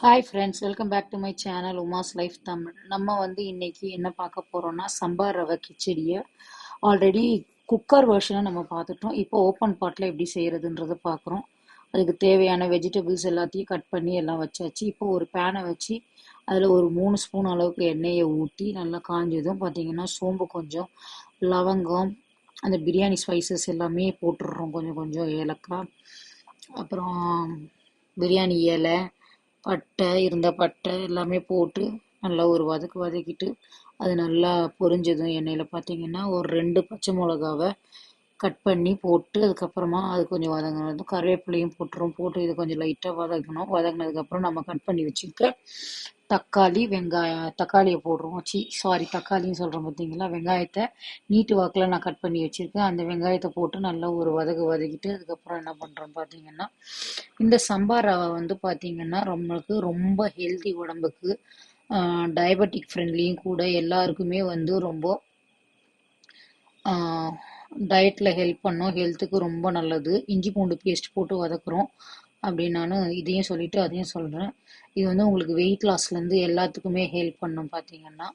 Hi friends, welcome back to my channel Uma's life Tamil. நம்ம இன்னைக்கு என்ன பார்க்க போகிறோம்னா சம்பார் ரவை கிச்சடியை ஆல்ரெடி குக்கர் வெர்ஷனை நம்ம பார்த்துட்டோம். இப்போ ஓப்பன் பாட்டில் எப்படி செய்கிறதுன்றதை பார்க்குறோம். அதுக்கு தேவையான வெஜிடபிள்ஸ் எல்லாத்தையும் கட் பண்ணி எல்லாம் வச்சாச்சு. இப்போ ஒரு பேனை வச்சு அதில் ஒரு 3 ஸ்பூன் அளவுக்கு எண்ணெயை ஊற்றி நல்லா காஞ்சதும் பார்த்தீங்கன்னா சோம்பு கொஞ்சம், லவங்கம், அந்த பிரியாணி ஸ்பைசஸ் எல்லாமே போட்டுடுறோம். கொஞ்சம் கொஞ்சம் ஏலக்காய், அப்புறம் பிரியாணி இலை, பட்டை எல்லாமே போட்டு நல்லா ஒரு வதக்கிட்டு அது நல்லா பொரிஞ்சதும் எண்ணெயில் பார்த்தீங்கன்னா ஒரு 2 பச்சை மிளகாவை கட் பண்ணி போட்டு அதுக்கப்புறமா அது கொஞ்சம் வதங்கினதும் கருவேப்பிலையும் போட்டு இது கொஞ்சம் லைட்டாக வதக்கணும். வதங்கினதுக்கப்புறம் நம்ம கட் பண்ணி வச்சுருக்க தக்காளி, வெங்காயம், தக்காளியை போடுறோம். தக்காளின்னு சொல்கிறோம் பார்த்தீங்களா, வெங்காயத்தை நீட்டு வாக்கில் நான் கட் பண்ணி வச்சுருக்கேன். அந்த வெங்காயத்தை போட்டு நல்லா ஒரு வதக்கிட்டு அதுக்கப்புறம் என்ன பண்ணுறோம் பார்த்தீங்கன்னா, இந்த சம்பார் ரவை பார்த்தீங்கன்னா நம்மளுக்கு ரொம்ப ஹெல்தி, உடம்புக்கு டயபெட்டிக் ஃப்ரெண்ட்லியும் கூட, எல்லாருக்குமே ரொம்ப டயட்டில் ஹெல்ப் பண்ணும், ஹெல்த்துக்கு ரொம்ப நல்லது. இஞ்சி பூண்டு பேஸ்ட் போட்டு வதக்குறோம் அப்படின்னு நான் இதையும் சொல்லிட்டு அதையும் சொல்கிறேன். இது உங்களுக்கு வெயிட் லாஸ்லேருந்து எல்லாத்துக்குமே ஹெல்ப் பண்ணும். பார்த்தீங்கன்னா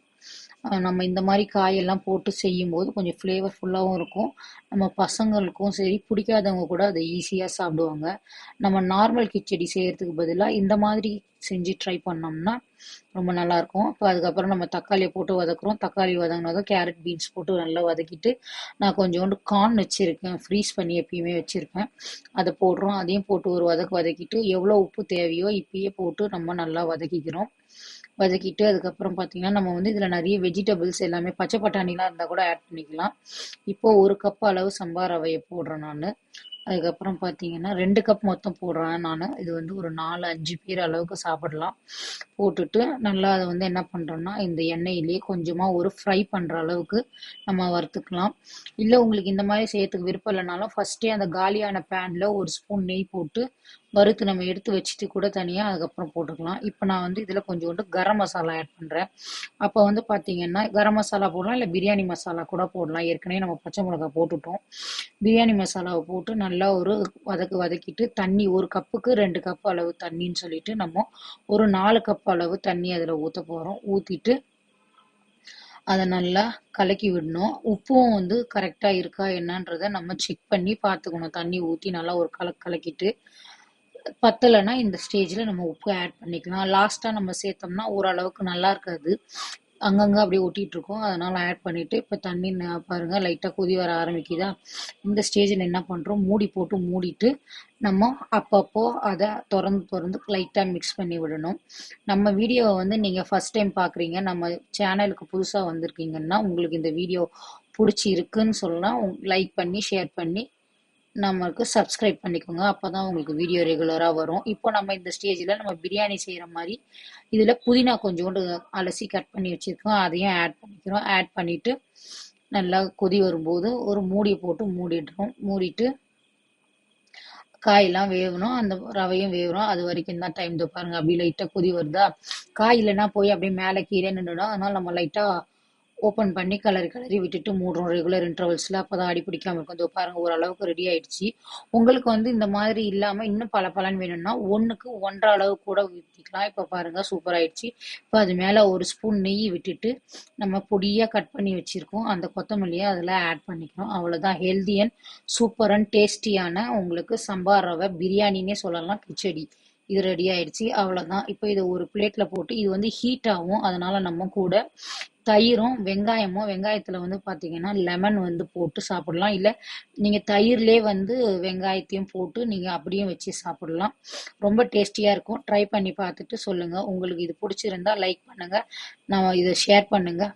நம்ம இந்த மாதிரி காயெல்லாம் போட்டு செய்யும்போது கொஞ்சம் ஃப்ளேவர்ஃபுல்லாகவும் இருக்கும். நம்ம பசங்களுக்கும் சரி, பிடிக்காதவங்க கூட அதை ஈஸியாக சாப்பிடுவாங்க. நம்ம நார்மல் கிச்சடி செய்கிறதுக்கு பதிலாக இந்த மாதிரி செஞ்சு ட்ரை பண்ணோம்னா ரொம்ப நல்லாயிருக்கும். இப்போ அதுக்கப்புறம் நம்ம தக்காளியை போட்டு வதக்குறோம். தக்காளி வதங்கினதும் கேரட், பீன்ஸ் போட்டு நல்லா வதக்கிட்டு நான் கொஞ்சோண்டு கார்ன் வச்சுருக்கேன், ஃப்ரீஸ் பண்ணி எப்பயுமே வச்சுருப்பேன், அதை போடுறோம். அதையும் போட்டு ஒரு வதக்கிட்டு எவ்வளோ உப்பு தேவையோ இப்பயே போட்டு நம்ம நல்லா வதக்கிட்டு அதுக்கப்புறம் பார்த்தீங்கன்னா நம்ம இதில் நிறைய வெஜிடபிள்ஸ் எல்லாமே, பச்சை பட்டாணிலாம் இருந்தால் கூட ஆட் பண்ணிக்கலாம். இப்போது 1 கப் அளவு சம்பார் ரவையை போடுறேன் நான். அதுக்கப்புறம் பார்த்தீங்கன்னா 2 கப் மொத்தம் போடுறேன் நான். இது ஒரு 4-5 பேர் அளவுக்கு சாப்பிடலாம். போட்டுட்டு நல்லா அதை என்ன பண்ணுறோன்னா இந்த எண்ணெயிலேயே கொஞ்சமாக ஒரு ஃப்ரை பண்ணுற அளவுக்கு நம்ம வறுத்துக்கலாம். இல்லை உங்களுக்கு இந்த மாதிரி செய்யறதுக்கு விருப்பம் இல்லைனாலும் ஃபஸ்ட்டே அந்த காலியான பேனில் 1 ஸ்பூன் நெய் போட்டு வறுத்து நம்ம எடுத்து வச்சுட்டு கூட தனியாக அதுக்கப்புறம் போட்டுக்கலாம். இப்போ நான் இதில் கொஞ்சோண்டு கரம் மசாலா ஆட் பண்ணுறேன். அப்போ பார்த்தீங்கன்னா கரம் மசாலா போடலாம், இல்லை பிரியாணி மசாலா கூட போடலாம். ஏற்கனவே நம்ம பச்சை மிளகாய் போட்டுட்டோம். பிரியாணி மசாலாவை போட்டு நல்லா ஒரு வதக்கிட்டு தண்ணி, 1 கப்புக்கு 2 கப் அளவு தண்ணின்னு சொல்லிட்டு நம்ம ஒரு 4 கப் அளவு தண்ணி அதில் ஊற்ற போகிறோம். ஊற்றிட்டு அதை நல்லா கலக்கி விடணும். உப்பும் கரெக்டாக இருக்கா என்னன்றதை நம்ம செக் பண்ணி பார்த்துக்கணும். தண்ணி ஊற்றி நல்லா ஒரு கலக்கிட்டு பத்தலைன்னா இந்த ஸ்டேஜில் நம்ம உப்பு ஆட் பண்ணிக்கலாம். லாஸ்ட்டாக நம்ம சேர்த்தோம்னா ஓரளவுக்கு நல்லா இருக்காது, அங்கங்கே அப்படியே ஒட்டிகிட்டு இருக்கும். அதனால் ஆட் பண்ணிவிட்டு இப்போ தண்ணி பாருங்கள் லைட்டாக கொதி வர ஆரம்பிக்குதா. இந்த ஸ்டேஜில் என்ன பண்ணுறோம், மூடிட்டு நம்ம அப்பப்போ அதை திறந்து லைட்டாக மிக்ஸ் பண்ணி விடணும். நம்ம வீடியோவை நீங்கள் ஃபஸ்ட் டைம் பார்க்குறீங்க, நம்ம சேனலுக்கு புதுசாக வந்திருக்கீங்கன்னா உங்களுக்கு இந்த வீடியோ பிடிச்சி இருக்குன்னு சொல்லலாம், லைக் பண்ணி ஷேர் பண்ணி நமக்கு சப்ஸ்கிரைப் பண்ணிக்கோங்க. அப்போ தான் உங்களுக்கு வீடியோ ரெகுலராக வரும். இப்போ நம்ம இந்த ஸ்டேஜில் நம்ம பிரியாணி செய்கிற மாதிரி இதில் புதினா கொஞ்சோண்டு அலசி கட் பண்ணி வச்சுருக்கோம், அதையும் ஆட் பண்ணிக்கிறோம். ஆட் பண்ணிவிட்டு நல்லா கொதி வரும்போது ஒரு மூடி போட்டு மூடிட்டு காயெல்லாம் வேகணும், அந்த ரவையும் வேகணும். அது வரைக்கும் தான் டைம். பாருங்க அப்படி லைட்டாக கொதி வருதா, காய் இல்லைன்னா போய் அப்படியே மேலே கீழே நின்றுடும். அதனால் நம்ம லைட்டாக ஓப்பன் பண்ணி கிளறி விட்டுட்டு மூடுறோம் ரெகுலர் இன்டர்வல்ஸில். அப்போ தான் அடி பிடிக்காமல் இருக்கும். பாருங்க ஓரளவுக்கு ரெடி ஆயிடுச்சு. உங்களுக்கு இந்த மாதிரி இல்லாமல் இன்னும் பலன்னு வேணும்னா 1க்கு 1.5 அளவு கூட ஊற்றிக்கலாம். இப்போ பாருங்க சூப்பர் ஆயிடுச்சு. இப்போ அது மேலே 1 ஸ்பூன் நெய் விட்டுட்டு நம்ம பொடியாக கட் பண்ணி வச்சுருக்கோம் அந்த கொத்தமல்லியை அதில் ஆட் பண்ணிக்கிறோம். அவ்வளோதான், ஹெல்தி அண்ட் சூப்பர் அண்ட் டேஸ்டியான உங்களுக்கு சம்பார் ரவை பிரியாணின்னே சொல்லலாம், கிச்சடி இது ரெடி ஆயிடுச்சு. அவ்வளோதான். இப்போ இதை ஒரு பிளேட்டில் போட்டு, இது ஹீட் ஆகும், அதனால நம்ம கூட தயிரும் வெங்காயத்தில் பார்த்தீங்கன்னா லெமன் போட்டு சாப்பிடலாம். இல்லை நீங்கள் தயிர்லே வெங்காயத்தையும் போட்டு நீங்கள் அப்படியும் வச்சு சாப்பிடலாம். ரொம்ப டேஸ்டியாக இருக்கும். ட்ரை பண்ணி பார்த்துட்டு சொல்லுங்கள். உங்களுக்கு இது பிடிச்சிருந்தா லைக் பண்ணுங்கள், நான் இதை ஷேர் பண்ணுங்கள்.